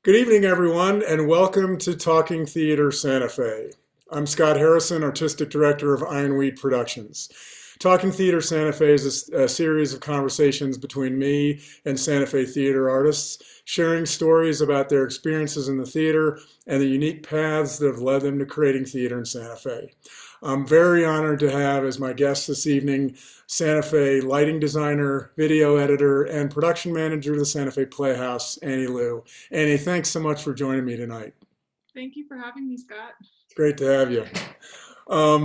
Good evening, everyone, and welcome to Talking Theater Santa Fe. I'm Scott Harrison, Artistic Director of Ironweed Productions. Talking Theater Santa Fe is a series of conversations between me and Santa Fe theater artists, sharing stories about their experiences in the theater and the unique paths that have led them to creating theater in Santa Fe. I'm very honored to have as my guest this evening Santa Fe lighting designer, video editor, and production manager of the Santa Fe Playhouse, Annie Liu. Annie, thanks so much for joining me tonight. Thank you for having me, Scott. It's great to have you.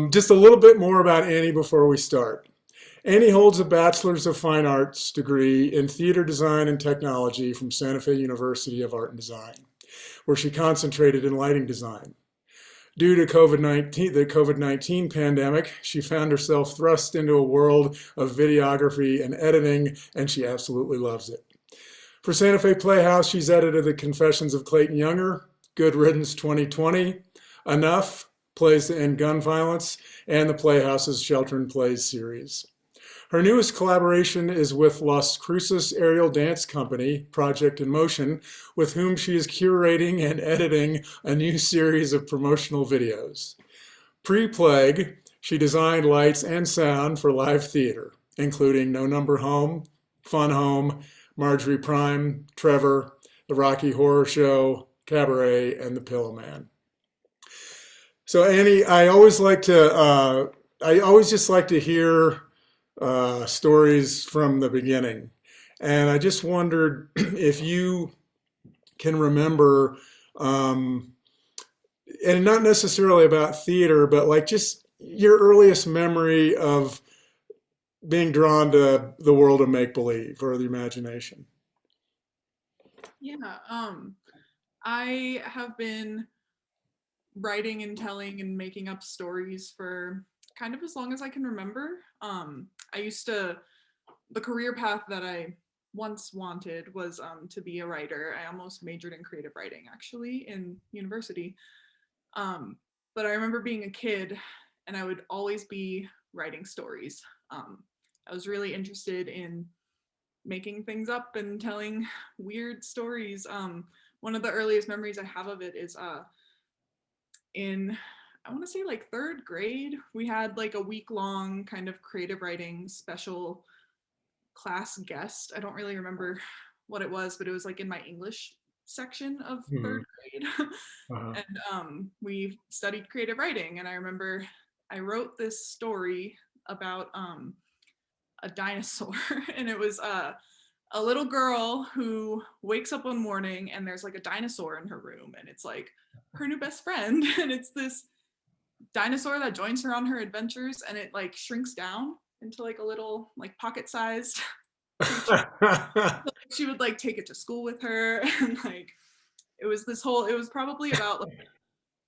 Just a little bit more about Annie before we start. Annie holds a Bachelor's of Fine Arts degree in Theater Design and Technology from Santa Fe University of Art and Design, where she concentrated in lighting design. Due to the COVID-19 pandemic, she found herself thrust into a world of videography and editing, and she absolutely loves it. For Santa Fe Playhouse, she's edited The Confessions of Clayton Younger, Good Riddance 2020, Enough, Plays to End Gun Violence, and the Playhouse's Shelter in Place series. Her newest collaboration is with Las Cruces Aerial Dance Company, Project in Motion, with whom she is curating and editing a new series of promotional videos. Pre-Plague, she designed lights and sound for live theater, including No Number Home, Fun Home, Marjorie Prime, Trevor, The Rocky Horror Show, Cabaret, and The Pillow Man. So Annie, I always just like to hear stories from the beginning. And I just wondered if you can remember, and not necessarily about theater, but like just your earliest memory of being drawn to the world of make-believe or the imagination. Yeah, I have been writing and telling and making up stories for kind of as long as I can remember. I used to, the career path that I once wanted was to be a writer. I almost majored in creative writing actually in university. But I remember being a kid and I would always be writing stories. I was really interested in making things up and telling weird stories. One of the earliest memories I have of it is in, I want to say like third grade, we had like a week long kind of creative writing special class guest. I don't really remember what it was, but it was like in my English section of Hmm. third grade. Uh-huh. And we studied creative writing. And I remember I wrote this story about a dinosaur. And it was a little girl who wakes up one morning and there's like a dinosaur in her room. And it's like her new best friend. And it's this dinosaur that joins her on her adventures, and it like shrinks down into like a little like pocket-sized creature. So, like, she would like take it to school with her, and like it was this whole. It was probably about like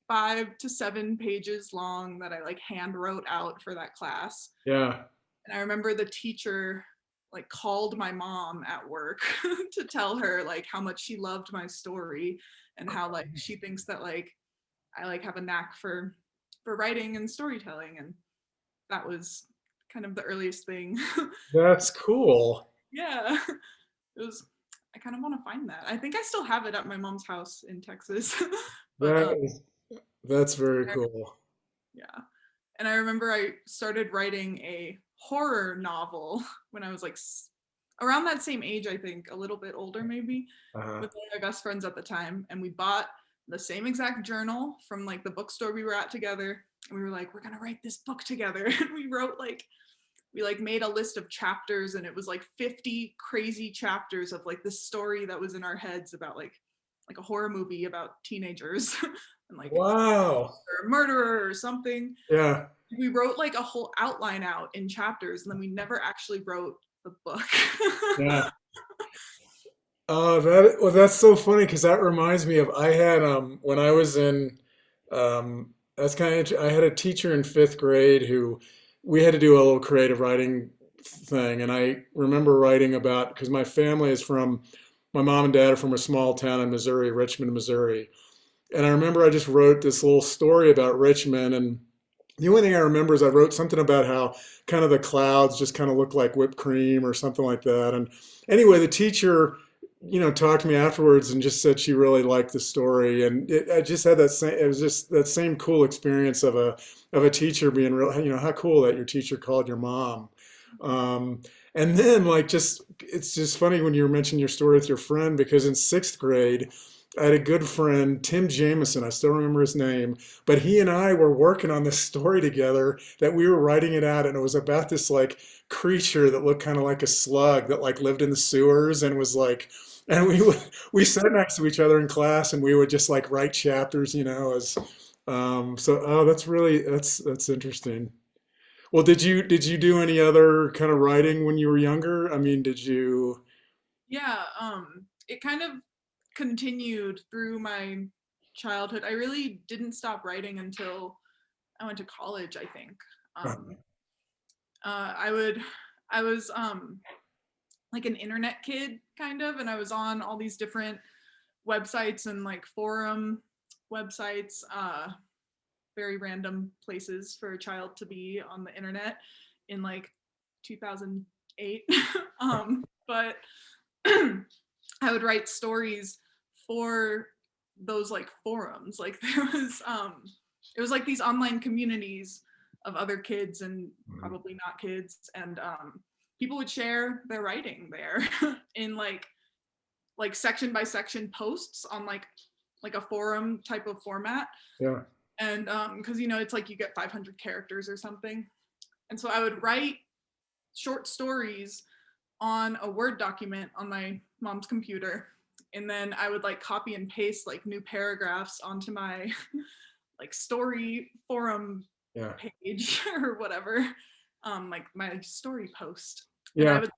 5 to 7 pages long that I like hand wrote out for that class. Yeah. And I remember the teacher like called my mom at work to tell her like how much she loved my story and how like she thinks that like I like have a knack for writing and storytelling, and that was kind of the earliest thing. That's cool. Yeah, it was. I kind of want to find that. I think I still have it at my mom's house in Texas, but That is, that's very I- cool. yeah. And I remember I started writing a horror novel when I was like around that same age, I think, a little bit older maybe, Uh-huh. with one of my best friends at the time, and we bought the same exact journal from like the bookstore we were at together, and we were like, we're gonna write this book together. And we wrote like we like made a list of chapters, and it was like 50 crazy chapters of like this story that was in our heads about like a horror movie about teenagers and like Wow. a murderer or something. Yeah. We wrote like a whole outline out in chapters, and then we never actually wrote the book. Yeah. That's so funny because that reminds me of I had when I was in that's kind of I had a teacher in fifth grade who we had to do a little creative writing thing, and I remember writing about because my mom and dad are from a small town in Missouri, Richmond, Missouri, and I remember I just wrote this little story about Richmond, and the only thing I remember is I wrote something about how kind of the clouds just kind of look like whipped cream or something like that, and anyway, the teacher talked to me afterwards and just said she really liked the story, and I just had that same. It was just that same cool experience of a teacher being real. How cool that your teacher called your mom. Um, and then like just it's just funny when you were mentioning your story with your friend because in sixth grade. I had a good friend, Tim Jameson. I still remember his name, but he and I were working on this story together that we were writing it out, and it was about this like creature that looked kind of like a slug that like lived in the sewers and was like and we sat next to each other in class and we would just like write chapters, as so oh that's interesting. Well, did you do any other kind of writing when you were younger? I mean, did you? Yeah, it kind of continued through my childhood. I really didn't stop writing until I went to college, I think. Um, I would, I was like an internet kid kind of, and I was on all these different websites and like forum websites, very random places for a child to be on the internet in like 2008. But I would write stories for those like forums. Like it was like these online communities of other kids and probably not kids, and people would share their writing there in like section by section posts on like a forum type of format. Yeah. And because it's like you get 500 characters or something, and so I would write short stories on a Word document on my mom's computer. And then I would like copy and paste like new paragraphs onto my like story forum Yeah. page or whatever, like my story post. And I Yeah. would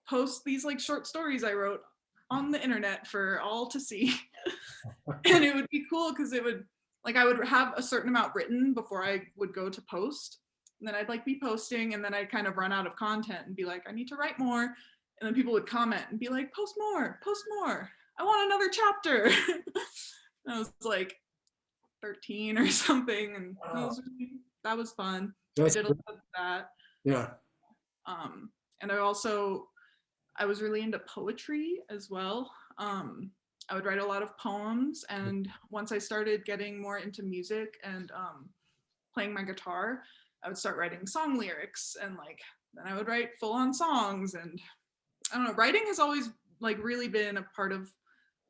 post these like short stories I wrote on the internet for all to see. And it would be cool because it would like I would have a certain amount written before I would go to post. And then I'd like be posting and then I'd kind of run out of content and be like, I need to write more. And then people would comment and be like, post more, post more. I want another chapter. And I was like 13 or something. And Wow. that was fun. I That's did a great. lot of that. Yeah. And I was really into poetry as well. I would write a lot of poems, and once I started getting more into music and playing my guitar, I would start writing song lyrics, and like then I would write full-on songs. And I don't know, writing has always like really been a part of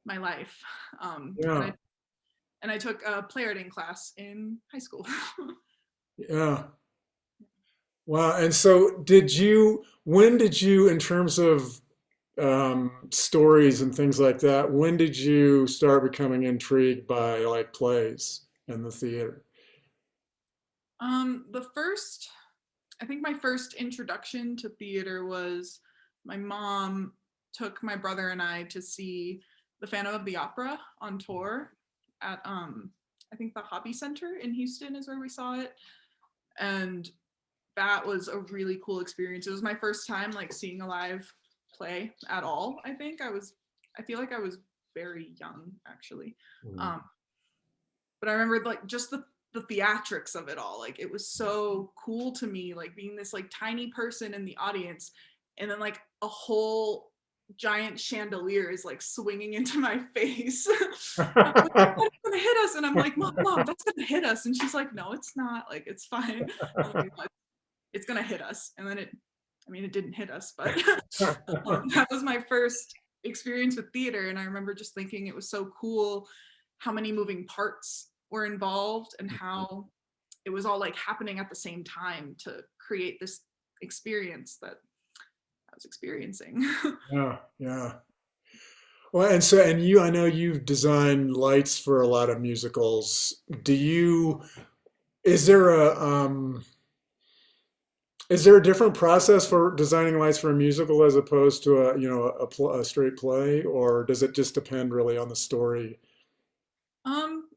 my life. And Yeah. I took a playwriting class in high school. Yeah. Wow. And so when did you, in terms of stories and things like that, when did you start becoming intrigued by like plays and the theater? The first, I think my first introduction to theater was my mom took my brother and I to see the Phantom of the Opera on tour at I think the Hobby Center in Houston is where we saw it. And that was a really cool experience. It was my first time like seeing a live play at all. I feel like I was very young actually. Mm. Um, but I remember like just the theatrics of it all. Like it was so cool to me, like being this like tiny person in the audience, and then like a whole giant chandelier is like swinging into my face. I'm like, oh, it's gonna hit us, and I'm like, mom, that's gonna hit us, and she's like, no, it's not. Like it's fine. I'm like, "No, it's gonna hit us," and then it didn't hit us, but that was my first experience with theater, and I remember just thinking it was so cool how many moving parts were involved and how it was all like happening at the same time to create this experience that I was experiencing. Yeah, yeah. Well, I know you've designed lights for a lot of musicals. Is there a different process for designing lights for a musical as opposed to a straight play, or does it just depend really on the story?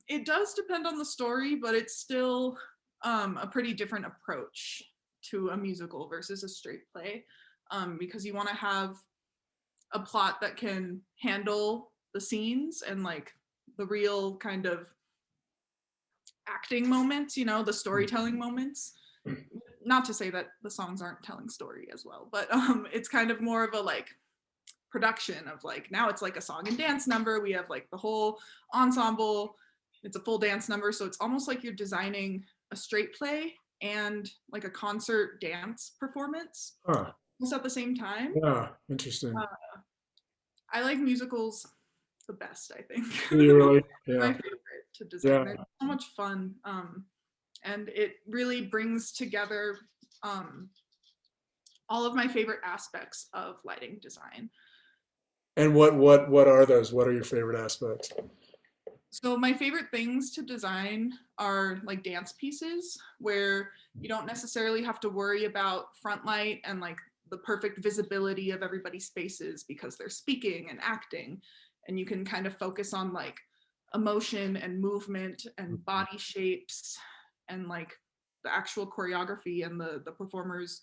It does depend on the story, but it's still a pretty different approach to a musical versus a straight play, because you want to have a plot that can handle the scenes and like the real kind of acting moments, the storytelling moments. Not to say that the songs aren't telling story as well, but it's kind of more of a like production of like, now it's like a song and dance number. We have like the whole ensemble. It's a full dance number. So it's almost like you're designing a straight play and like a concert dance performance Huh. almost at the same time. Yeah. Interesting. Uh, I like musicals the best, I think. Do you really? My Yeah. favorite to design. Yeah. They're so much fun. And it really brings together all of my favorite aspects of lighting design. And what are those? What are your favorite aspects? So my favorite things to design are like dance pieces where you don't necessarily have to worry about front light and like the perfect visibility of everybody's faces because they're speaking and acting, and you can kind of focus on like emotion and movement and body shapes and like the actual choreography and the performers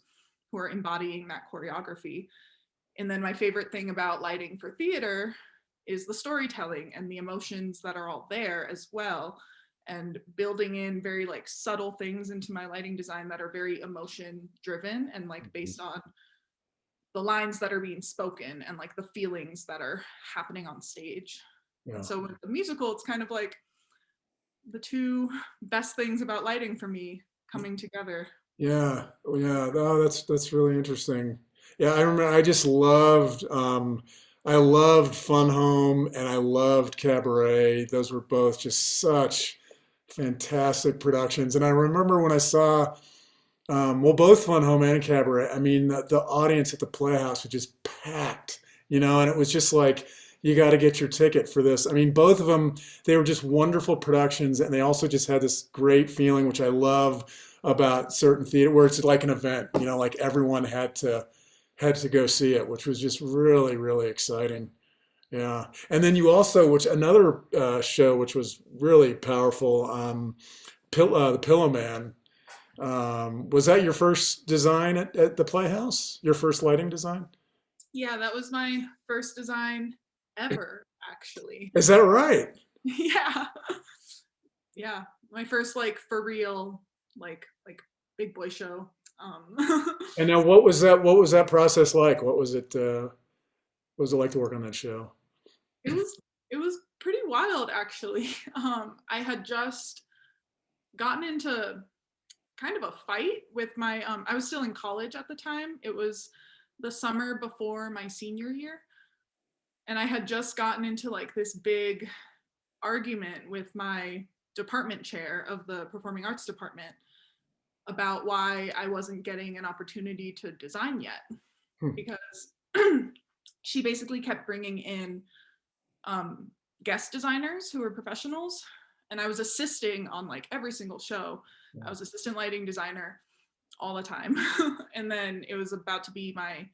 who are embodying that choreography. And then my favorite thing about lighting for theater is the storytelling and the emotions that are all there as well, and building in very like subtle things into my lighting design that are very emotion driven and like based on the lines that are being spoken and like the feelings that are happening on stage. Yeah. And so with the musical, it's kind of like the two best things about lighting for me coming together. Yeah. Oh, yeah. Oh, that's really interesting. Yeah, I remember I just loved I loved Fun Home and I loved Cabaret. Those were both just such fantastic productions. And I remember when I saw well, both Fun Home and Cabaret. I mean, the audience at the Playhouse was just packed, and it was just like, you got to get your ticket for this. I mean, both of them, they were just wonderful productions, and they also just had this great feeling, which I love about certain theater, where it's like an event, like everyone had to go see it, which was just really, really exciting. Yeah, and then you also, which another show, which was really powerful, the Pillow Man. Was that your first design at the Playhouse? Your first lighting design? Yeah, that was my first design ever, actually. Is that right? Yeah. Yeah. My first like for real like big boy show. And now, what was that? What was that process like? What was it? What was it like to work on that show? it was it was pretty wild actually. I had just gotten into kind of a fight with my I was still in college at the time. It was the summer before my senior year, and I had just gotten into like this big argument with my department chair of the performing arts department about why I wasn't getting an opportunity to design yet, Hmm. because she basically kept bringing in um, guest designers who were professionals, and I was assisting on like every single show. I was assistant lighting designer all the time. And then it was about to be my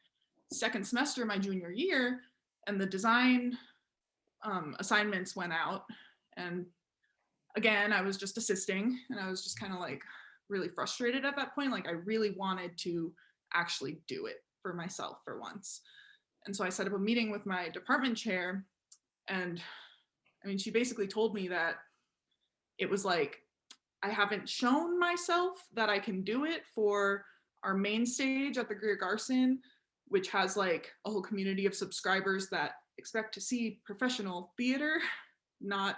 second semester, my junior year, and the design assignments went out. And again, I was just assisting, and I was just kind of like really frustrated at that point. Like I really wanted to actually do it for myself for once. And so I set up a meeting with my department chair, and I mean, she basically told me that it was like, I haven't shown myself that I can do it for our main stage at the Greer Garson, which has like a whole community of subscribers that expect to see professional theater, not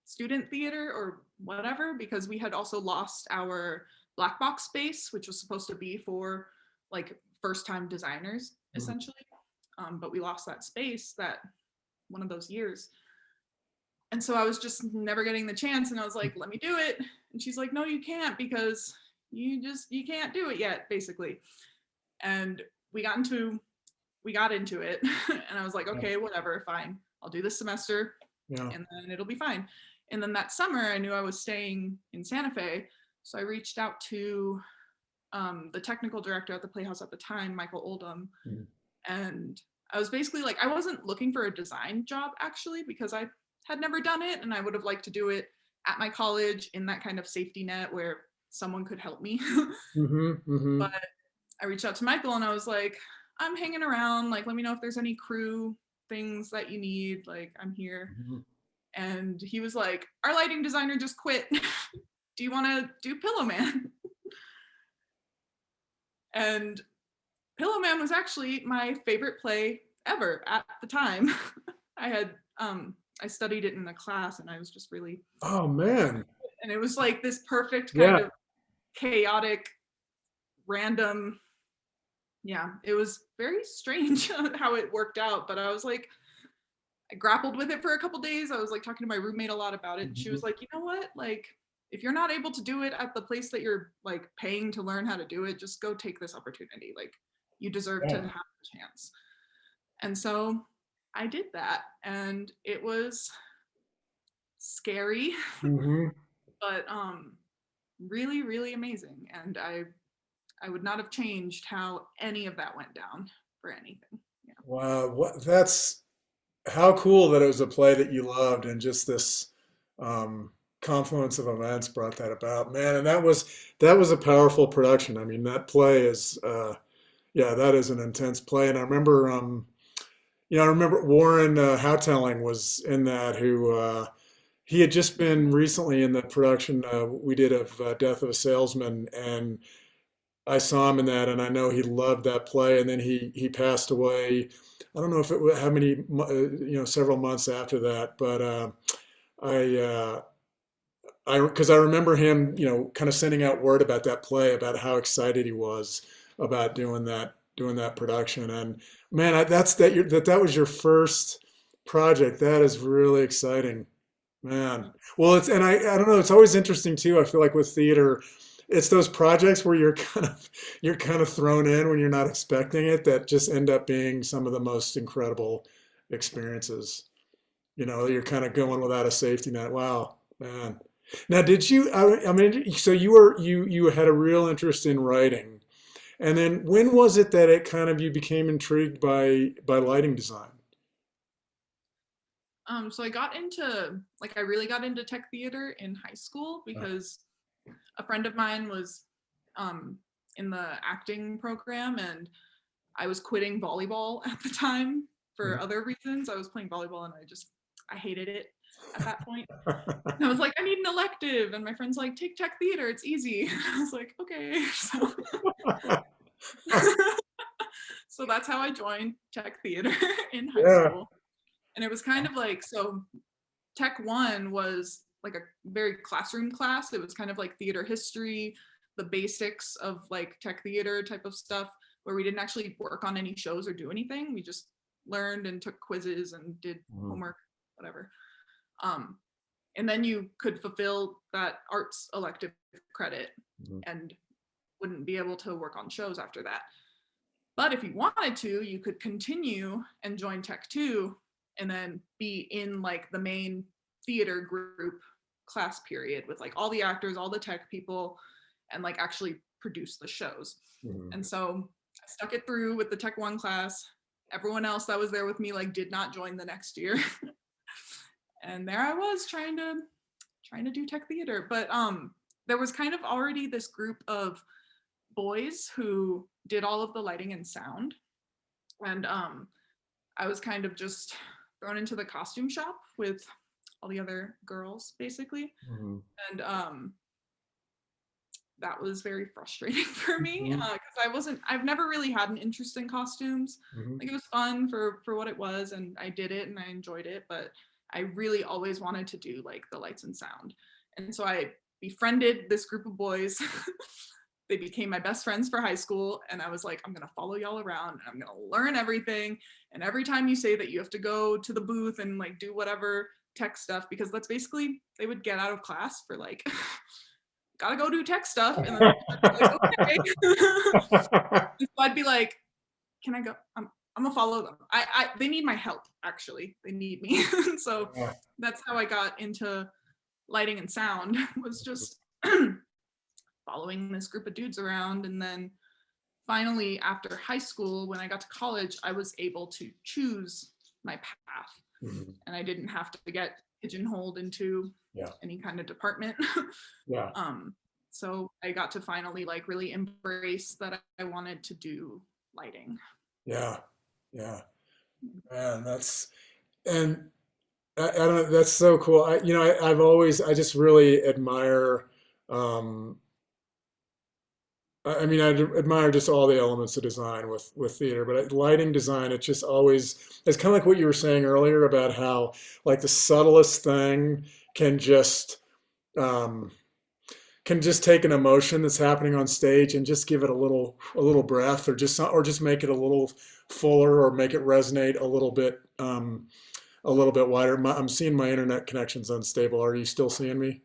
student theater or whatever, because we had also lost our black box space, which was supposed to be for like first time designers essentially. But we lost that space that one of those years. And so I was just never getting the chance, and I was like, let me do it. And she's like, no, you can't, because you can't do it yet, basically. And we got into it. And I was like, Yeah. okay, whatever, fine, I'll do this semester Yeah. and then it'll be fine. And then that summer I knew I was staying in Santa Fe, so I reached out to the technical director at the Playhouse at the time, Michael Oldham. Mhm. And I was basically like, I wasn't looking for a design job actually, because I had never done it, and I would have liked to do it at my college in that kind of safety net where someone could help me. Mhm. Mhm. But I reached out to Michael and I was like, I'm hanging around, like let me know if there's any crew things that you need, like I'm here. Mhm. And he was like, our lighting designer just quit. Do you want to do Pillow Man? And Pillow Man was actually my favorite play ever at the time. I had I studied it in a class and I was just really, Oh man. and it was like this perfect kind Yeah. of chaotic random, yeah, it was very strange how it worked out, but I was like, I grappled with it for a couple days. I was like talking to my roommate a lot about it, and she Mhm. was like, you know what, like if you're not able to do it at the place that you're like paying to learn how to do it, just go take this opportunity, like you deserve to Yeah. have a chance. And so I did that, and it was scary, Hmm. but really, really amazing. And I would not have changed how any of that went down for anything. Yeah. Wow. What that's how cool that it was a play that you loved and just this confluence of events brought that about, man. And that was a powerful production. I mean, that play is yeah, that is an intense play. And I remember you know, I remember Warren Houteling was in that, who he had just been recently in the production we did of Death of a Salesman, and I saw him in that, and I know he loved that play. And then he passed away. I don't know if it was how many you know, several months after that, but I because I remember him, you know, kind of sending out word about that play, about how excited he was about doing that production. And man, that's that was your first project. That is really exciting. Man. Well, it's, and I don't know, it's always interesting too. I feel like with theater, it's those projects where you're kind of thrown in when you're not expecting it, that just end up being some of the most incredible experiences. You know, you're kind of going without a safety net. Wow, man. Now, did you, I mean, so you had a real interest in writing. And then when was it that it kind of, you became intrigued by lighting design? So I got into, like, I really got into tech theater in high school Uh, because a friend of mine was um, in the acting program, and I was quitting volleyball at the time for other reasons. I was playing volleyball and I hated it at that point. And I was like, I need an elective. And my friend's like, take tech theater, it's easy. I was like, okay. So, so that's how I joined tech theater in high Yeah. school. And it was kind of like, so Tech One was like a very classroom class. It was kind of like theater history, the basics of like tech theater type of stuff, where we didn't actually work on any shows or do anything. We just learned and took quizzes and did Mhm. homework, whatever. Um, and then you could fulfill that arts elective credit Mhm. and wouldn't be able to work on shows after that. But if you wanted to, you could continue and join Tech 2 and then be in like the main theater group class period with like all the actors, all the tech people, and like actually produce the shows. Mhm. And so I stuck it through with the Tech 1 class. Everyone else that was there with me like did not join the next year. And there I was trying to do tech theater. But there was kind of already this group of boys who did all of the lighting and sound. And I was kind of just thrown into the costume shop with all the other girls, basically. Mhm. And that was very frustrating for me Mhm. because I've never really had an interest in costumes. Mhm. Like it was fun for what it was, and I did it and I enjoyed it, but I really always wanted to do like the lights and sound. And so I befriended this group of boys. They became my best friends for high school, and I was like, I'm gonna follow y'all around and I'm gonna learn everything. And every time you say that you have to go to the booth and like do whatever tech stuff, because that's basically, they would get out of class for like gotta go do tech stuff, and then I'd be like, okay. And so I'd be like, can I go? I'm gonna follow them. They need my help, actually. They need me. So Yeah. that's how I got into lighting and sound, was just following this group of dudes around. And then finally, after high school, when I got to college, I was able to choose my path, Mhm. and I didn't have to get pigeonholed into Yeah. any kind of department. Yeah. um, so I got to finally like really embrace that I wanted to do lighting. Yeah. Yeah. Man, that's, and I don't know, that's so cool. You know, I've always, I just really admire, um, I mean, I admire just all the elements of design with theater, but lighting design, it's just always, it's kind of like what you were saying earlier about how like the subtlest thing can just um, can just take an emotion that's happening on stage and just give it a little breath, or just make it a little fuller, or make it resonate a little bit wider. I'm seeing my internet connection's unstable. Are you still seeing me?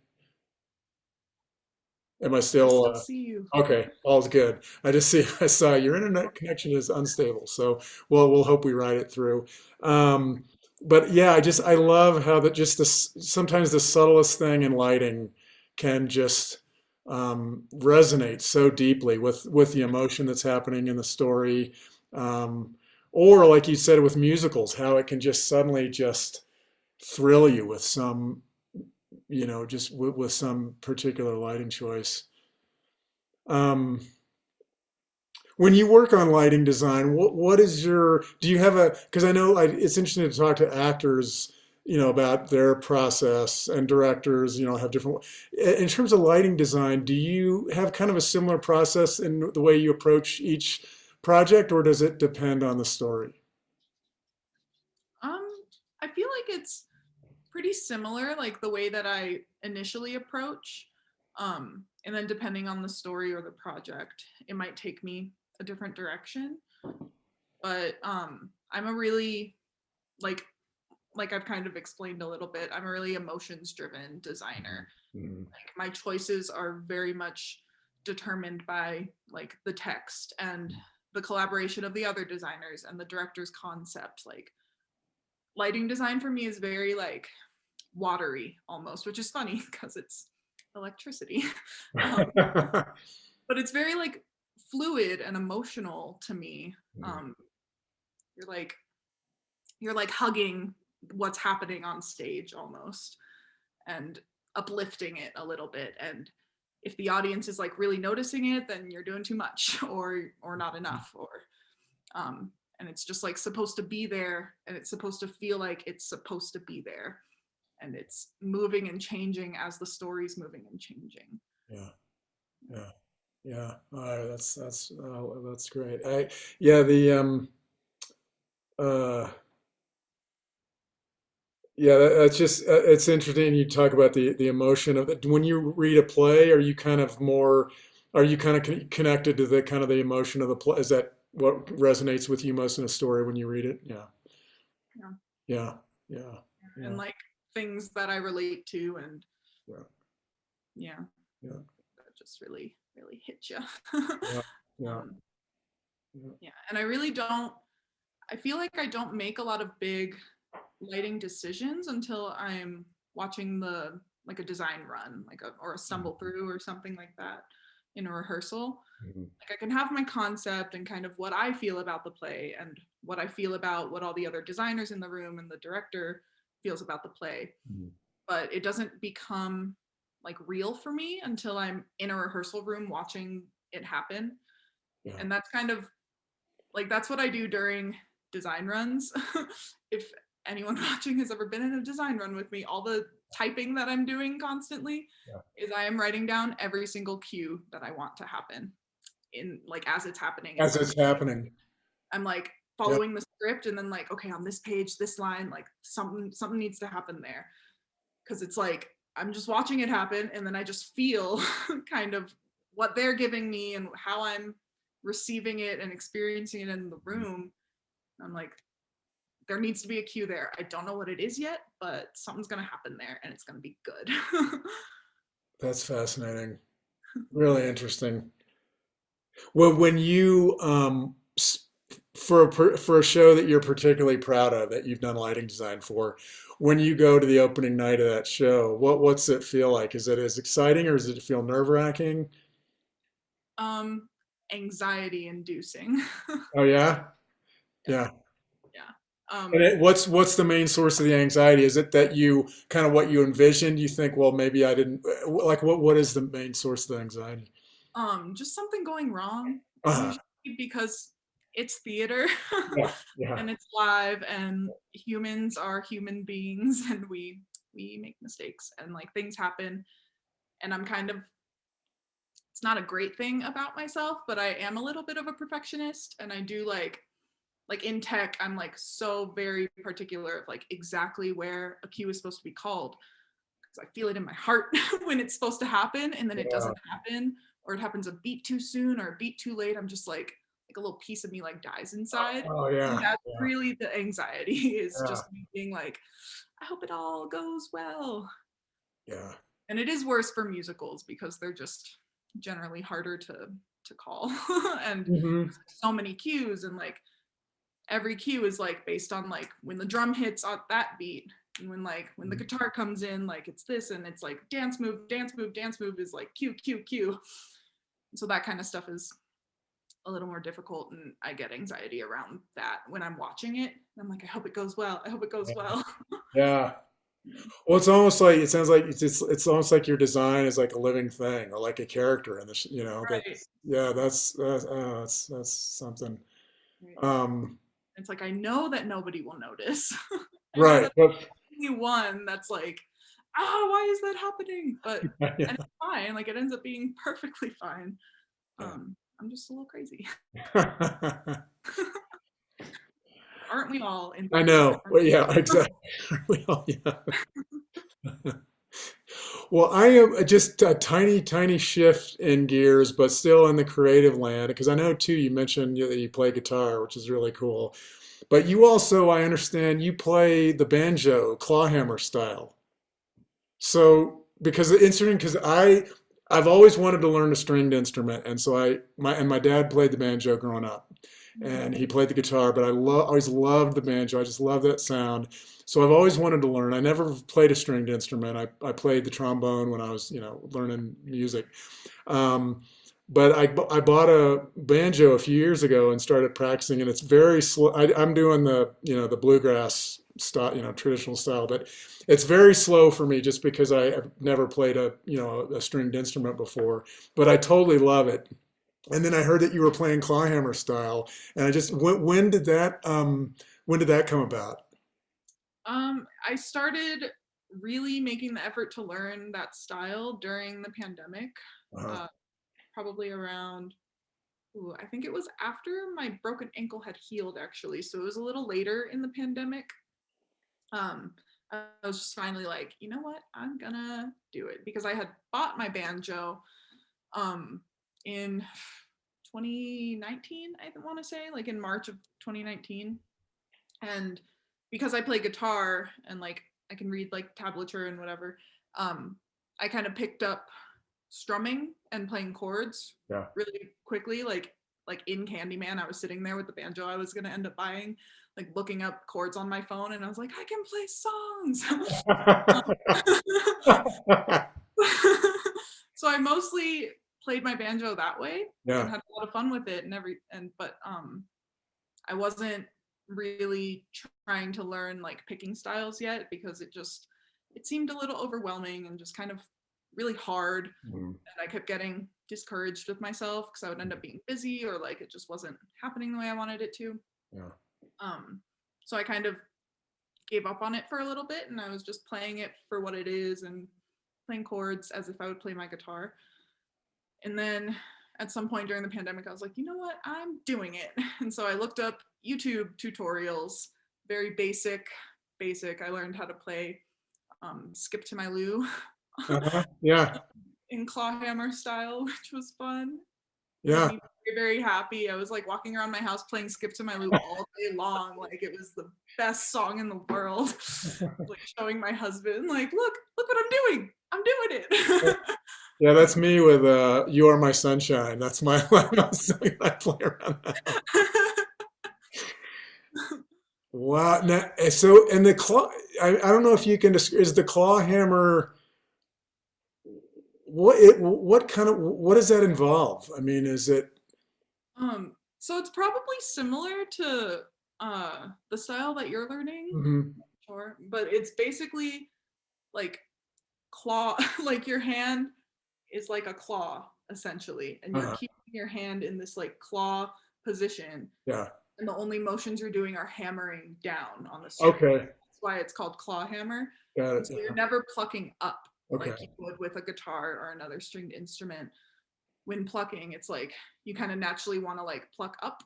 Am I I still still see you. okay? All's good. I saw your internet connection is unstable, so we'll hope we ride it through. Um, but yeah, I love how that just this sometimes the subtlest thing in lighting can just resonate so deeply with the emotion that's happening in the story, um, or like you said with musicals, how it can just suddenly just thrill you with some just with some particular lighting choice. Um, when you work on lighting design, what is your, do you have a, because I know it's interesting to talk to actors, about their process, and directors, have different, in terms of lighting design, do you have kind of a similar process in the way you approach each project, or does it depend on the story? Um, I feel like it's pretty similar, like the way that I initially approach. And then depending on the story or the project, it might take me a different direction. But I'm a really like like I've kind of explained a little bit, I'm a really emotions driven designer. Mhm. Like my choices are very much determined by like the text and the collaboration of the other designers and the director's concept. Like lighting design for me is very like watery almost, which is funny because it's electricity. um, but it's very like fluid and emotional to me. Um, you're like you're like hugging what's happening on stage almost, and uplifting it a little bit. And if the audience is like really noticing it, then you're doing too much or not enough, or um, and it's just like supposed to be there, and it's supposed to feel like it's supposed to be there, and it's moving and changing as the story's moving and changing. Yeah, yeah, yeah. That's great. Yeah, the uh Yeah, that's just it's interesting. You talk about the emotion of it. When you read a play, are you kind of connected to the kind of the emotion of the play? Is that what resonates with you most in a story when you read it? Yeah, Yeah. yeah, yeah, And yeah, like things that I relate to, and yeah, yeah, yeah, that just really hit you. yeah, yeah, um, yeah. yeah, and I really don't. I feel like I don't make a lot of big lighting decisions until I'm watching the like a design run, like a or a stumble Mhm, through or something like that in a rehearsal. mhm, Like I can have my concept and kind of what I feel about the play and what I feel about what all the other designers in the room and the director feels about the play, mhm. but it doesn't become like real for me until I'm in a rehearsal room watching it happen. Yeah. And that's kind of like that's what I do during design runs. If anyone watching has ever been in a design run with me, all the typing that I'm doing constantly Yeah. is I am writing down every single cue that I want to happen in like as it's happening in As front of it's me. happening. I'm like Yeah. following the script and then like okay, on this page, this line, like something needs to happen there, because it's like I'm just watching it happen and then I just feel kind of what they're giving me and how I'm receiving it and experiencing it in the room. I'm like, there needs to be a cue there. I don't know what it is yet, but something's gonna happen there and it's gonna be good. That's fascinating. Really interesting. Well, when you for for a show that you're particularly proud of, that you've done lighting design for, when you go to the opening night of that show, what's it feel like? Is it as exciting, or does it feel nerve-wracking? um, Anxiety inducing. Oh yeah, Yeah, yeah. yeah. And what's the main source of the anxiety? Is it that you kind of what you envisioned? You think, well, maybe I didn't like what is the main source of the anxiety? Just something going wrong. Uh-huh. Usually because it's theater Yeah, yeah. and it's live and humans are human beings and we make mistakes and like things happen, and I'm kind of it's not a great thing about myself, but I am a little bit of a perfectionist, and I do like in tech, I'm like so very particular of like exactly where a cue is supposed to be called, because I feel it in my heart when it's supposed to happen, and then it Yeah. doesn't happen, or it happens a beat too soon or a beat too late. I'm just like a little piece of me like dies inside. Oh And yeah. that's Yeah. really the anxiety is Yeah. just me being like, I hope it all goes well. Yeah. And it is worse for musicals because they're just generally harder to call. And Hmm. there's so many cues, and like every cue is like based on like when the drum hits on that beat, and when the guitar comes in, like it's this, and it's like dance move, dance move, dance move is like cue, cue, cue. So that kind of stuff is a little more difficult, and I get anxiety around that when I'm watching it. I'm like, I hope it goes well, I hope it goes well. Yeah. Well, it's almost like it sounds like it's almost like your design is like a living thing or like a character in this, that Right, yeah, that's something. right. Um, It's like I know that nobody will notice. I know right. that But only one that's like, why is that happening? But and it's fine. Like it ends up being perfectly fine. yeah. I'm just a little crazy. Aren't we all in I theory? know. Well, yeah, exactly. Well, yeah. Well, I am just a tiny, tiny shift in gears, but still in the creative land. Because I know too, you mentioned that you play guitar, which is really cool. But you also, I understand, you play the banjo, clawhammer style. So because it's interesting, because I've always wanted to learn a stringed instrument, and so my dad played the banjo growing up, and he played the guitar, but always loved the banjo. I just love that sound. So I've always wanted to learn. I never played a stringed instrument. I played the trombone when I was learning music. Um, but I bought a banjo a few years ago and started practicing, and it's very slow. I'm doing the bluegrass style, traditional style, but it's very slow for me just because have never played a stringed instrument before. But I totally love it. And then I heard that you were playing clawhammer style, and I just when did that come about? I started really making the effort to learn that style during the pandemic. Uh, Uh, Probably around, I think it was after my broken ankle had healed, actually. So it was a little later in the pandemic. Um, I was just finally like, you know what, I'm gonna do it, because I had bought my banjo in 2019, I want to say, like in March of 2019. And because I play guitar and like I can read like tablature and whatever, um, I kind of picked up strumming and playing chords yeah. really quickly. Like in Candyman, I was sitting there with the banjo I was gonna end up buying, like looking up chords on my phone, and I was like, I can play songs. So I mostly played my banjo that way and Yeah. had a lot of fun with it and but I wasn't really trying to learn like picking styles yet, because it seemed a little overwhelming and just kind of really hard, Mhm. and I kept getting discouraged with myself because I would end up being busy, or like it just wasn't happening the way I wanted it to. Yeah. um so I kind of gave up on it for a little bit, and I was just playing it for what it is and playing chords as if I would play my guitar. And then at some point during the pandemic, I was like, you know what? I'm doing it. And so I looked up YouTube tutorials, very basic. I learned how to play Skip to My Lou Uh-huh. Yeah. in clawhammer style, which was fun. Made Yeah. me very, very happy. I was like walking around my house playing Skip to My Lou all day long. Like it was the best song in the world. Like showing my husband, like, look what I'm doing. I'm doing it. Yeah, that's me with "You Are My Sunshine." That's my song I play around the house. Wow. Now, so and the claw, I don't know if you can describe, is the claw hammer, what kind of, what does that involve? I mean, is it? So it's probably similar to the style that you're learning, Mhm. sure, but it's basically like claw, like your hand is like a claw essentially, and you're Uh-huh. keeping your hand in this like claw position, Yeah. and the only motions you're doing are hammering down on the string. Okay. That's why it's called claw hammer. Got And it. so Yeah. you're never plucking up Okay. like you would with a guitar or another stringed instrument. when plucking, it's like you kind of naturally want to like pluck up,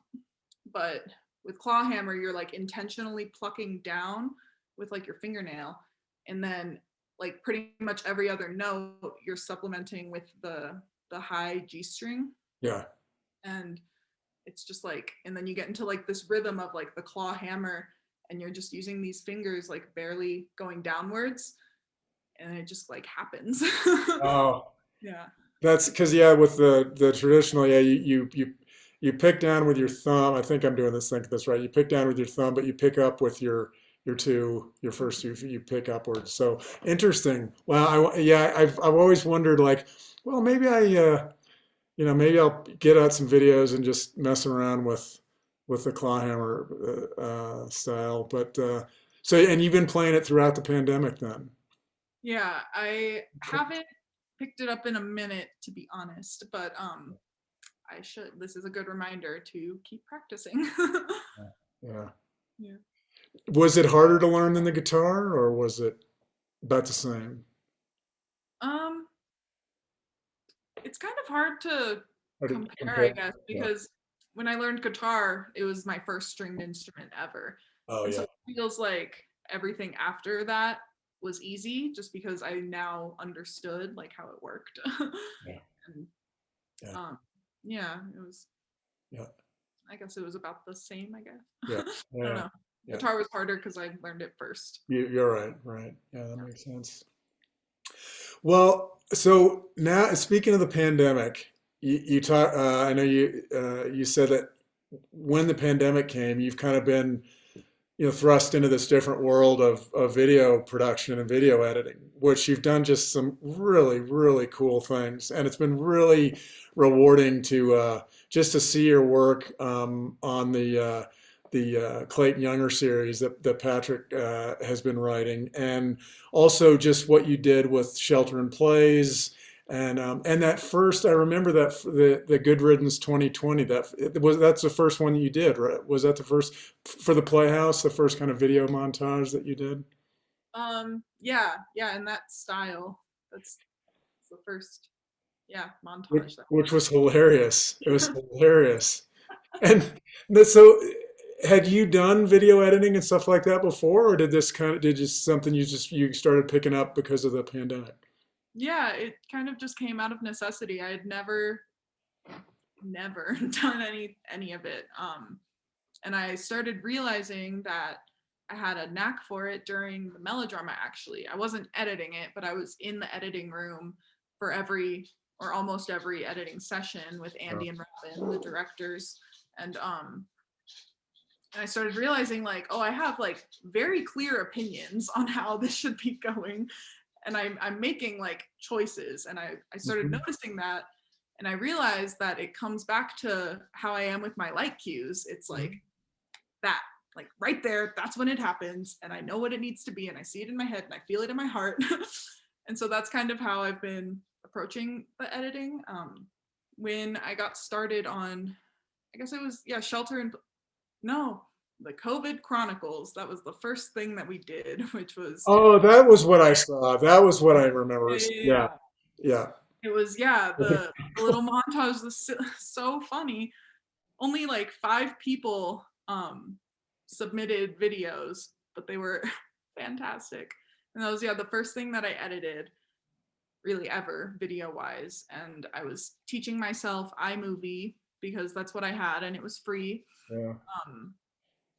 but with claw hammer, you're like intentionally plucking down with like your fingernail, and then like pretty much every other note you're supplementing with the high G string, Yeah. and it's just like, and then you get into like this rhythm of like the claw hammer, and you're just using these fingers like barely going downwards, and it just like happens. Oh, Yeah. that's because yeah, with the traditional, yeah, you pick down with your thumb. I think I'm doing this, think this right. You pick down with your thumb, but you pick up with your first two, you pick upwards. So interesting. Well, yeah, I've always wondered like, well, maybe maybe I'll get out some videos and just mess around with the claw hammer style. But so, and you've been playing it throughout the pandemic then? Yeah, I haven't picked it up in a minute, to be honest, but I should. This is a good reminder to keep practicing. Yeah. Yeah. Was it harder to learn than the guitar, or was it about the same? Um, it's kind of hard to How did compare, I compare? guess, Yeah. because when I learned guitar, it was my first stringed instrument ever. Oh And so yeah. it feels like everything after that was easy just because I now understood like how it worked. Yeah. And Yeah. um yeah, it was, Yeah. I guess it was about the same, I guess. Yeah. I don't Yeah. know. Yeah. Guitar was harder because I learned it first. You're right. Right. Yeah, that makes sense. Well, so now speaking of the pandemic, you talk. I know you said that when the pandemic came, you've kind of been thrust into this different world of video production and video editing, which you've done just some really, really cool things. And it's been really rewarding to just to see your work on the Clayton Younger series that Patrick has been writing, and also just what you did with Shelter in Plays. And that first, I remember that the Good Riddance 2020. That's the first one that you did, right? Was that the first for the Playhouse, the first kind of video montage that you did? Yeah, yeah, in that style. That's the first, yeah, Which, montage that. which was hilarious. It was hilarious. And so, had you done video editing and stuff like that before, or did just something you started picking up because of the pandemic? Yeah, it kind of just came out of necessity. I had never done any of it. And I started realizing that I had a knack for it during the melodrama, actually. I wasn't editing it, but I was in the editing room for every or almost every editing session with Oh, Andy and Robin, the directors. And I started realizing like, oh, I have like very clear opinions on how this should be going. And I'm making like choices. And I started mhm. noticing that, and I realized that it comes back to how I am with my light cues. It's like that, like right there, that's when it happens, and I know what it needs to be, and I see it in my head and I feel it in my heart. And so that's kind of how I've been approaching the editing. When I got started on, I guess it was, yeah, Shelter and no, the COVID Chronicles. That was the first thing that we did, which was, Oh, that was what I saw. That was what I remember. Yeah, yeah, yeah. it was, yeah, the little montage was so funny. Only like 5 people submitted videos, but they were fantastic. And that was, yeah, the first thing that I edited really ever video wise. And I was teaching myself iMovie because that's what I had and it was free. Yeah. Um,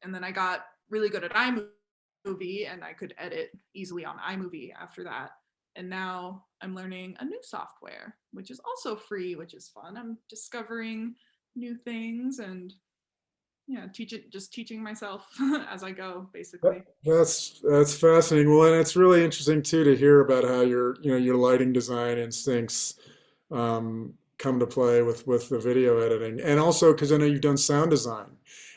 and then I got really good at iMovie and I could edit easily on iMovie after that. And now I'm learning a new software, which is also free, which is fun. I'm discovering new things and yeah, just teaching myself as I go, basically. That's fascinating. Well, and it's really interesting too to hear about how your lighting design instincts come to play with the video editing, and also because I know you've done sound design,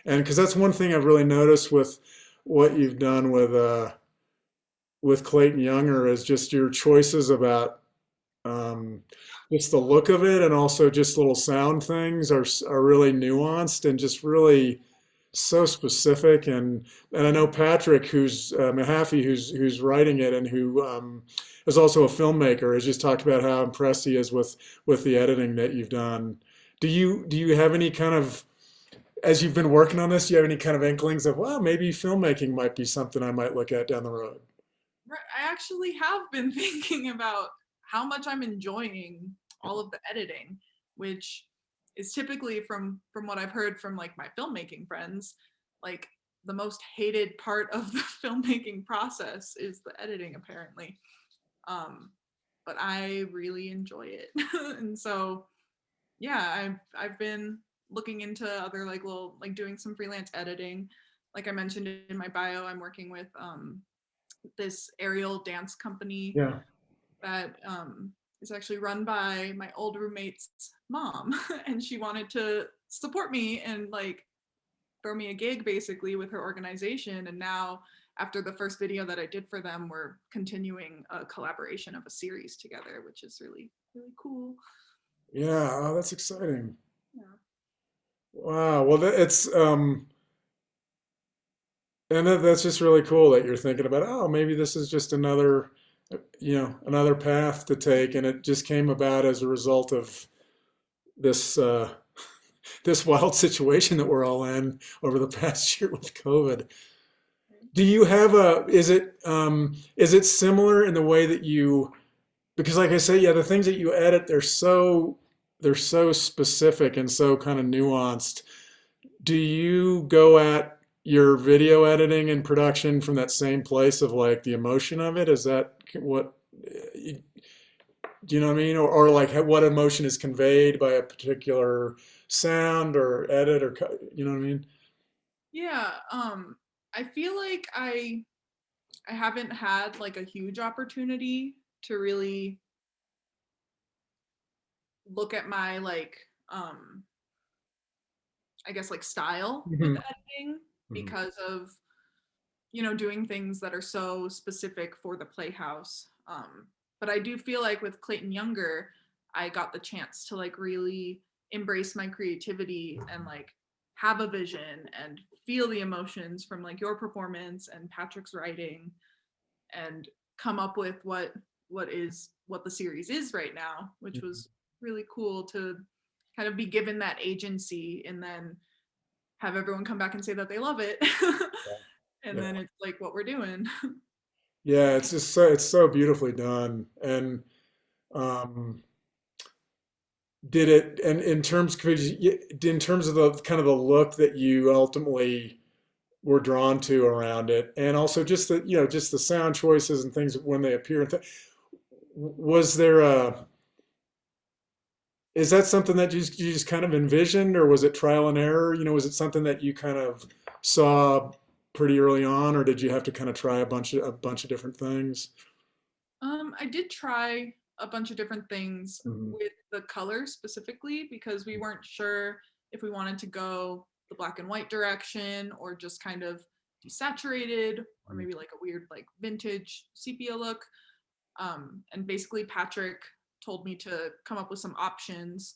and because that's one thing I've really noticed with what you've done with Clayton Younger is just your choices about um, just the look of it, and also just little sound things are really nuanced and just really so specific, and I know Patrick, who's Mahaffey, who's writing it, and who is also a filmmaker, has just talked about how impressed he is with the editing that you've done. Do you have any kind of, as you've been working on this, do you have any kind of inklings of, well, maybe filmmaking might be something I might look at down the road? Right. I actually have been thinking about how much I'm enjoying all of the editing, which is typically from what I've heard from like my filmmaking friends, like the most hated part of the filmmaking process is the editing apparently. Um, but I really enjoy it. And so yeah, I've been looking into other like little like doing some freelance editing. Like I mentioned in my bio, I'm working with this aerial dance company Yeah. that is actually run by my old roommate's mom, and she wanted to support me and like throw me a gig basically with her organization. And now, after the first video that I did for them, we're continuing a collaboration of a series together, which is really really cool. Yeah, oh, that's exciting. Yeah. Wow. Well, it's and that's just really cool that you're thinking about, oh, maybe this is just another, another path to take, and it just came about as a result of this this wild situation that we're all in over the past year with COVID. Do you have a, is it similar in the way that you, because like I say, yeah, the things that you edit, they're so specific and so kind of nuanced. Do you go at your video editing and production from that same place of like the emotion of it? Is that what, do you know what I mean? Or like what emotion is conveyed by a particular sound or edit or, you know what I mean? Yeah, I feel like I haven't had like a huge opportunity to really look at my like I guess like style with Hmm. editing Hmm. because of doing things that are so specific for the Playhouse. But I do feel like with Clayton Younger, I got the chance to like really embrace my creativity and like have a vision and feel the emotions from like your performance and Patrick's writing and come up with what the series is right now, which was really cool to kind of be given that agency and then have everyone come back and say that they love it. And Yeah. then it's like what we're doing. Yeah, it's just it's so beautifully done. And um, did it, and in terms of the kind of the look that you ultimately were drawn to around it, and also just just the sound choices and things when they appear. Was there a Is that something that you just kind of envisioned, or was it trial and error? Was it something that you kind of saw pretty early on, or did you have to kind of try a bunch of different things? I did try a bunch of different things Hmm. with the color specifically because we weren't sure if we wanted to go the black and white direction or just kind of desaturated or maybe like a weird like vintage sepia look. And basically Patrick told me to come up with some options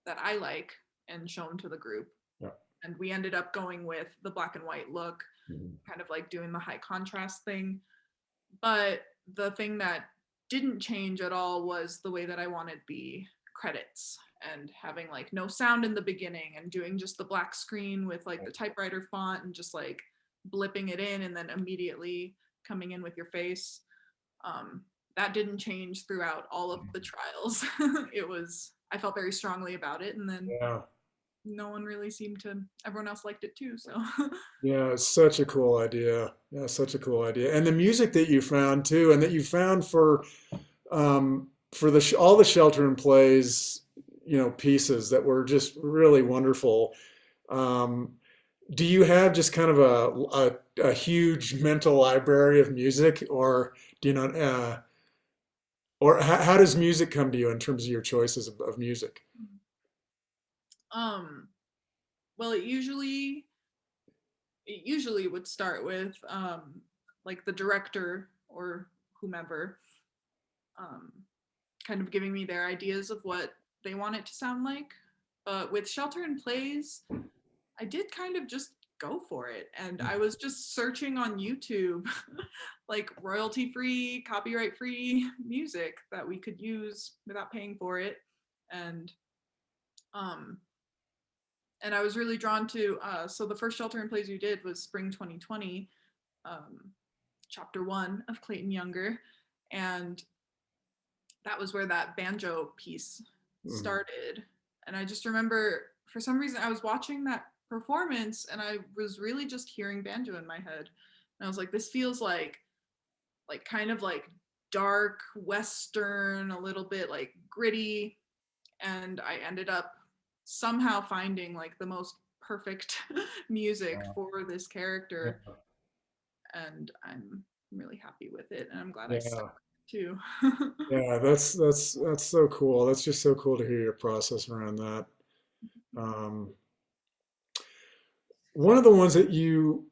that I like and show them to the group. Yeah. And we ended up going with the black and white look, Mhm. kind of like doing the high contrast thing. But the thing that didn't change at all was the way that I wanted the credits and having like no sound in the beginning and doing just the black screen with like the typewriter font and just like blipping it in and then immediately coming in with your face. Um, that didn't change throughout all of the trials. I felt very strongly about it. And then Yeah. no one really seemed to, everyone else liked it too. So, Yeah, it's such a cool idea. Yeah, such a cool idea. And the music that you found too, and that you found for all the shelter in plays, pieces that were just really wonderful. Um, do you have just kind of a huge mental library of music, or do you know, or how does music come to you in terms of your choices of music? um, well, it usually would start with like the director or whomever um, kind of giving me their ideas of what they want it to sound like. But with Shelter and Plays, I did kind of just go for it. And I was just searching on YouTube like royalty free, copyright free music that we could use without paying for it. And um and I was really drawn to so the first shelter in place we did was spring 2020, um chapter 1 of Clayton Younger, and that was where that banjo piece Mhm. started. And I just remember for some reason I was watching that performance and I was really just hearing banjo in my head. And I was like, this feels like kind of like dark western, a little bit like gritty. And I ended up somehow finding like the most perfect music for this character. Yeah. And I'm really happy with it. And I'm glad I stuck Yeah. with it too. Yeah, that's so cool. That's just so cool to hear your process around that. Um, One of the ones that you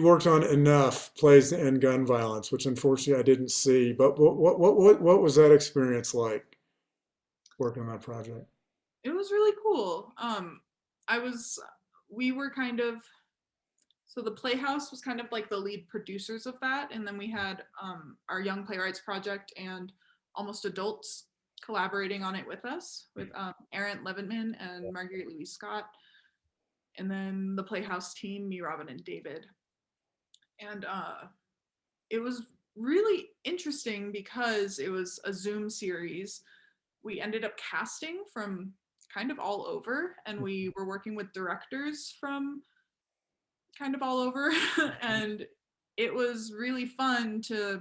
worked on enough plays to end gun violence, which unfortunately I didn't see. But what was that experience like working on that project? It was really cool. I was, we were kind of, so the Playhouse was kind of like the lead producers of that, and then we had our Young Playwrights Project and Almost Adults collaborating on it with us, with Aaron Levitman and Marguerite Louise Scott, and then the Playhouse team, me, Robin, and David. And it was really interesting because it was a Zoom series. We ended up casting from kind of all over, and we were working with directors from kind of all over. And it was really fun to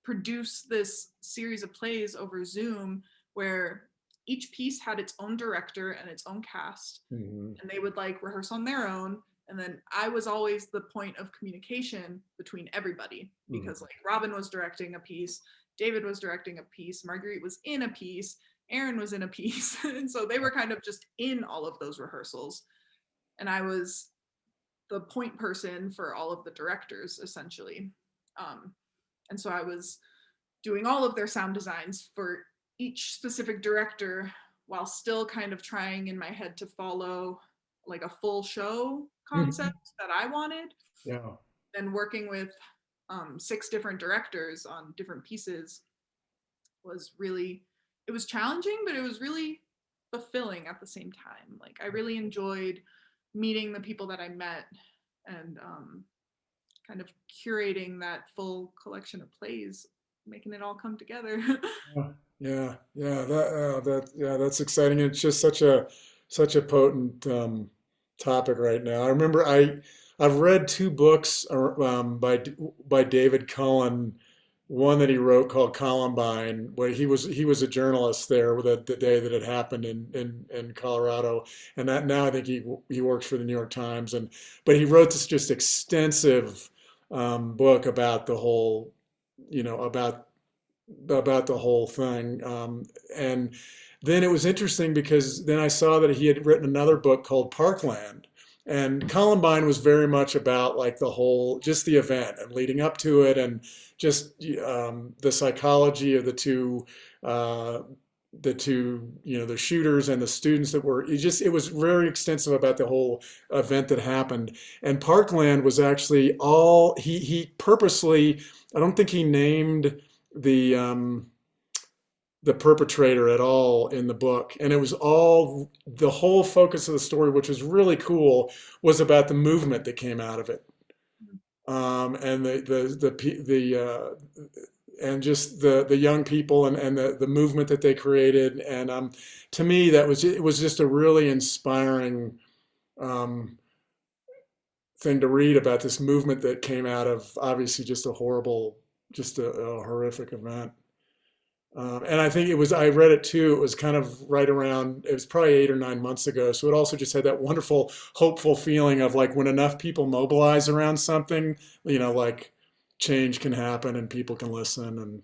produce this series of plays over Zoom where each piece had its own director and its own cast, Hmm. and they would like rehearse on their own. And then I was always the point of communication between everybody because like Robin was directing a piece, David was directing a piece, Marguerite was in a piece, Aaron was in a piece. And so they were kind of just in all of those rehearsals. And I was the point person for all of the directors essentially. Um, and so I was doing all of their sound designs for each specific director while still kind of trying in my head to follow like a full show Hmm. concept that I wanted, Yeah. and working with 6 different directors on different pieces was really, it was challenging, but it was really fulfilling at the same time. Like I really enjoyed meeting the people that I met, and kind of curating that full collection of plays, making it all come together. Yeah, yeah, yeah, that's exciting. It's just such a potent topic right now. I remember I've read 2 books by David Cullen. One that he wrote called Columbine, where he was a journalist there with the day that it happened in Colorado, and that now I think he works for the New York Times, and but he wrote this just extensive book about the whole, about the whole thing. And then it was interesting because then I saw that he had written another book called Parkland. And Columbine was very much about like the whole, just the event and leading up to it, and just the psychology of uh, the shooters and the students that were. It was very extensive about the whole event that happened. And Parkland was actually all he purposely. I don't think he named the um, the perpetrator at all in the book, and it was all the whole focus of the story, which was really cool, was about the movement that came out of it, and and just the young people and the movement that they created, and to me that was it was just a really inspiring um, thing to read about this movement that came out of obviously just a horrible, just a horrific event. And I think I read it too. It was kind of right around, it was probably 8 or 9 months ago. So it also just had that wonderful, hopeful feeling of like when enough people mobilize around something, like change can happen and people can listen. And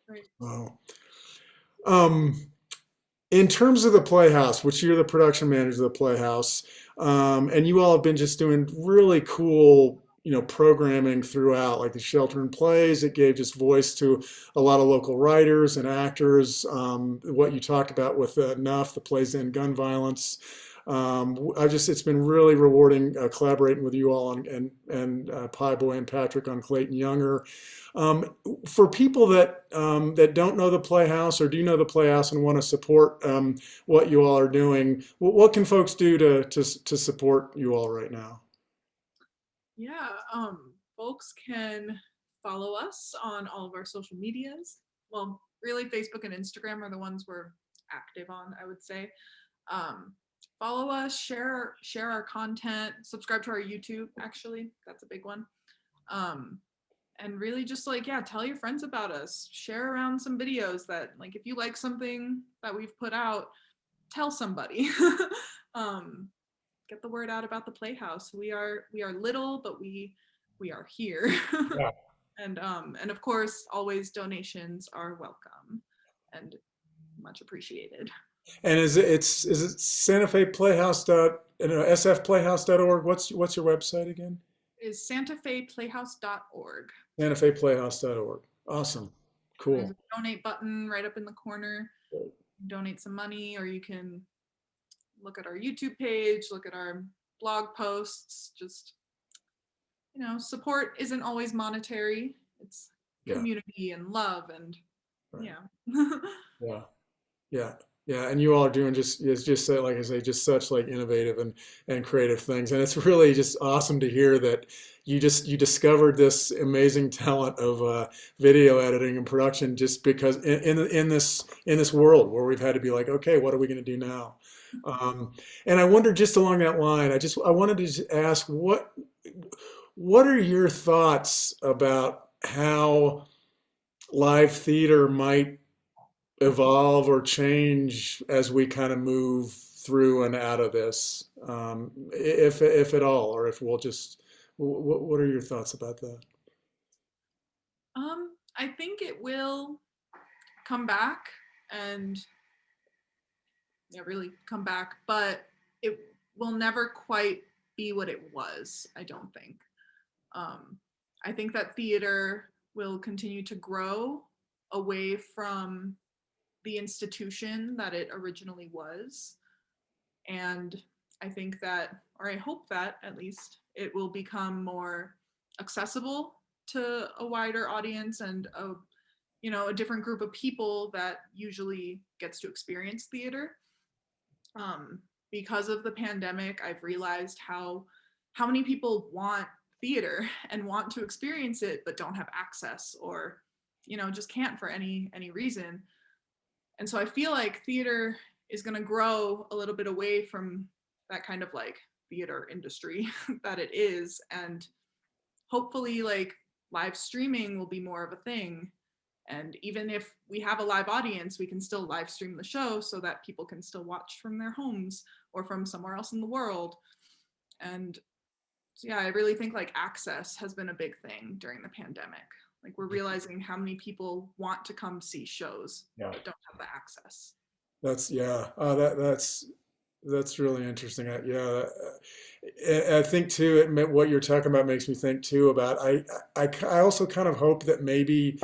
Right. well, um, in terms of the Playhouse, which you're the production manager of the Playhouse, and you all have been just doing really cool, programming throughout, like the Shelter in Plays. It gave just voice to a lot of local writers and actors. What you talked about with Enough, the plays end gun violence. It's been really rewarding collaborating with you all and Pie Boy and Patrick on Clayton Younger. For people that don't know the Playhouse or do know the Playhouse and want to support what you all are doing, what can folks do to support you all right now? Yeah, folks can follow us on all of our social medias. Well, really, Facebook and Instagram are the ones we're active on, I would say. Um, Follow us, share our content, subscribe to our YouTube. Actually, that's a big one. Um, and really, just like yeah, tell your friends about us. Share around some videos that like if you like something that we've put out, tell somebody. um, get the word out about the Playhouse. We are little, but we are here. Yeah. And of course, always donations are welcome and much appreciated. And is it Santa Fe Playhouse dot sfplayhouse.org? What's your website again? Is santafeplayhouse.org. SantaFePlayhouse.org. Awesome. There's Cool. a donate button right up in the corner. Donate some money, or you can look at our YouTube page, look at our blog posts. Just support isn't always monetary. It's Yeah. community and love and Right. yeah. Yeah. Yeah, yeah, and you all are doing just like I say, just such like innovative and creative things, and it's really just awesome to hear that you discovered this amazing talent of video editing and production just because in this world where we've had to be like, okay, what are we going to do now? Um, and I wonder just along that line, I wanted to just ask what are your thoughts about how live theater might evolve or change as we kind of move through and out of this, if at all, or if we'll just, what are your thoughts about that? I think it will come back and yeah, really come back, but it will never quite be what it was, I don't think. Um, I think that theater will continue to grow away from the institution that it originally was. And I think that, or I hope that at least, it will become more accessible to a wider audience and a different group of people that usually gets to experience theater. Um, because of the pandemic, I've realized how many people want theater and want to experience it but don't have access or just can't for any reason. And so I feel like theater is going to grow a little bit away from that kind of like theater industry that it is, and hopefully like live streaming will be more of a thing. And even if we have a live audience, we can still live stream the show so that people can still watch from their homes or from somewhere else in the world. And so, yeah, I really think like access has been a big thing during the pandemic. Like we're realizing how many people want to come see shows Yeah. but don't have the access. That's yeah. That's really interesting. Yeah, I think too. What you're talking about makes me think too about. I also kind of hope that maybe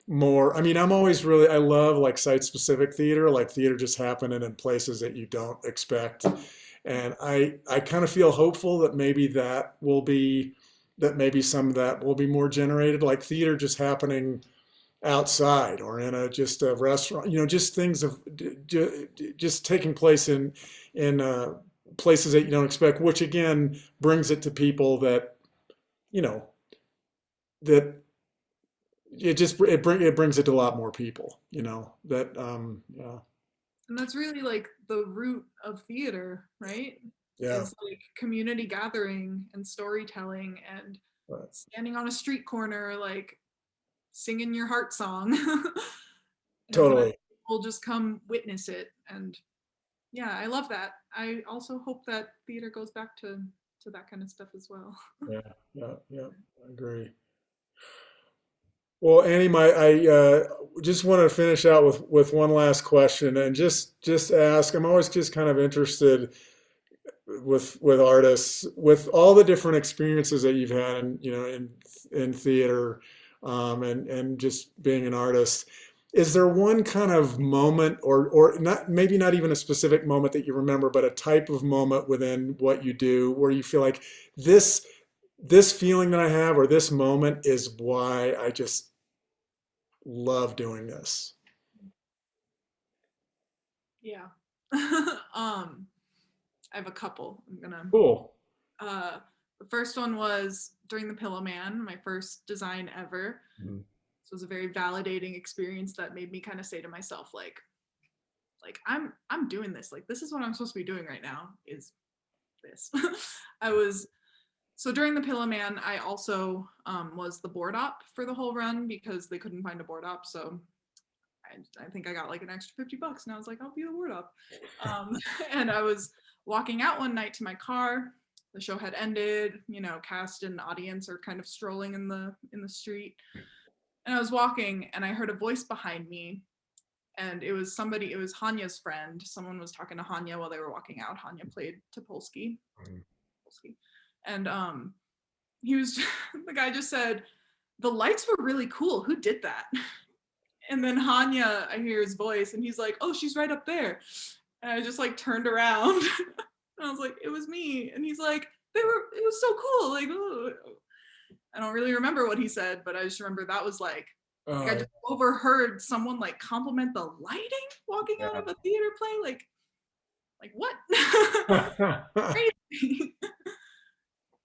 more. I mean, I love like site specific theater, like theater just happening in places that you don't expect. And I kind of feel hopeful that maybe some of that will be more generated, like theater just happening outside or in just a restaurant, just things of just taking place in places that you don't expect, which again brings it to people that, you know, that it brings it to a lot more people, that yeah, And that's really like the root of theater, right? yeah, Is like community gathering and storytelling and right, standing on a street corner, like singing your heart song and having totally, people just come witness it. And yeah, I love that. I also hope that theater goes back to that kind of stuff as well. yeah, yeah, yeah, I agree. Well, Annie, I just want to finish out with one last question, and just ask. I'm always just kind of interested with artists, with all the different experiences that you've had, in theater, and just being an artist. is there one kind of moment or not, maybe not even a specific moment that you remember, but a type of moment within what you do where you feel like this this feeling that I have or this moment is why I just love doing this? Yeah. I have a couple. I'm gonna. Cool. The first one was during the Pillow Man, my first design ever. Mhm. This was a very validating experience that made me kind of say to myself, like I'm doing this. Like this is what I'm supposed to be doing right now. Is this? I was so during the Pillow Man, I also was the board op for the whole run because they couldn't find a board op. So I think I got like an extra $50 and I was like, I'll be the word up. And I was walking out one night to my car. The show had ended, you know, cast and audience are kind of strolling in the street. And I was walking and I heard a voice behind me. And it was somebody, it was Hanya's friend. Someone was talking to Hanya while they were walking out. Hanya played Topolsky. Topolsky. And he was the guy just said, the lights were really cool. Who did that? And then Hanya, I hear his voice, and he's like, "Oh, she's right up there." And I just like turned around, and I was like, "It was me." And he's like, "They were. It was so cool." Like, oh. I don't really remember what he said, but I just remember that was like I Uh, just overheard someone like compliment the lighting walking out yeah. of a theater play. Like what? Crazy.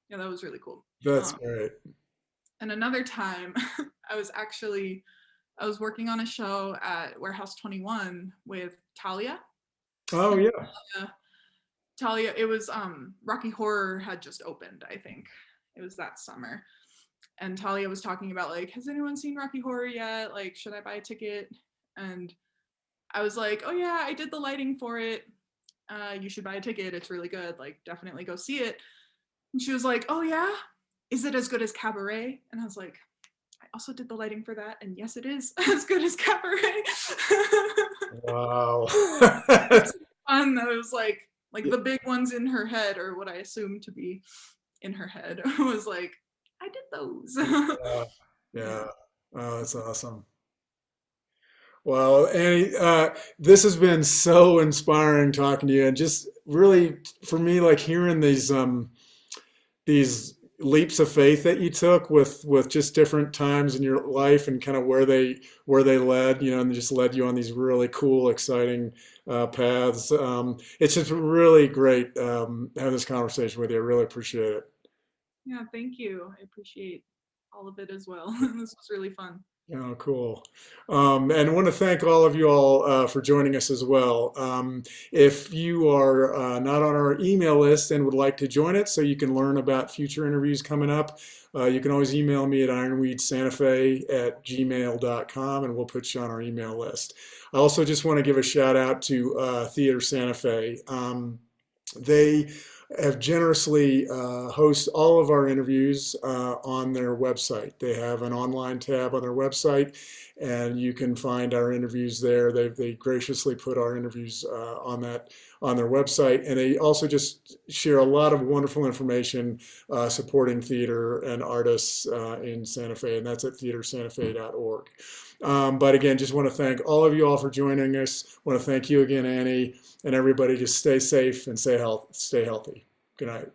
Yeah, that was really cool. That's Um, great. and another time, I was actually I was working on a show at Warehouse 21 with Talia. Oh And yeah. Talia, it was Rocky Horror had just opened, I think. It was that summer. And Talia was talking about like, has anyone seen Rocky Horror yet? Like, should I buy a ticket? And I was like, oh yeah, I did the lighting for it. You should buy a ticket. It's really good. Like, definitely go see it. And she was like, oh yeah, is it as good as Cabaret? And I was like, I also did the lighting for that, and yes, it is as good as Cabaret. Wow. It's That's- fun. That was like yeah. the big ones in her head, or what I assumed to be in her head, was like, I did those. Yeah. Yeah. Oh, that's awesome. Well, Annie, this has been so inspiring talking to you, and just really for me, like hearing these leaps of faith that you took with just different times in your life and kind of where they led, you know, and just led you on these really cool, exciting paths. It's just really great having this conversation with you. I really appreciate it. Yeah, thank you. I appreciate all of it as well. This was really fun. Oh, cool. And I want to thank all of you all for joining us as well. If you are not on our email list and would like to join it so you can learn about future interviews coming up, you can always email me at ironweedsantafe@gmail.com and we'll put you on our email list. I also just want to give a shout out to Theater Santa Fe. They have generously host all of our interviews on their website. They have an online tab on their website, and you can find our interviews there. They graciously put our interviews on their website, and they also just share a lot of wonderful information supporting theater and artists in Santa Fe, and that's at theatersantafe.org. But again, just want to thank all of you all for joining us. Want to thank you again, Annie, and everybody. Just stay safe and stay healthy. Good night.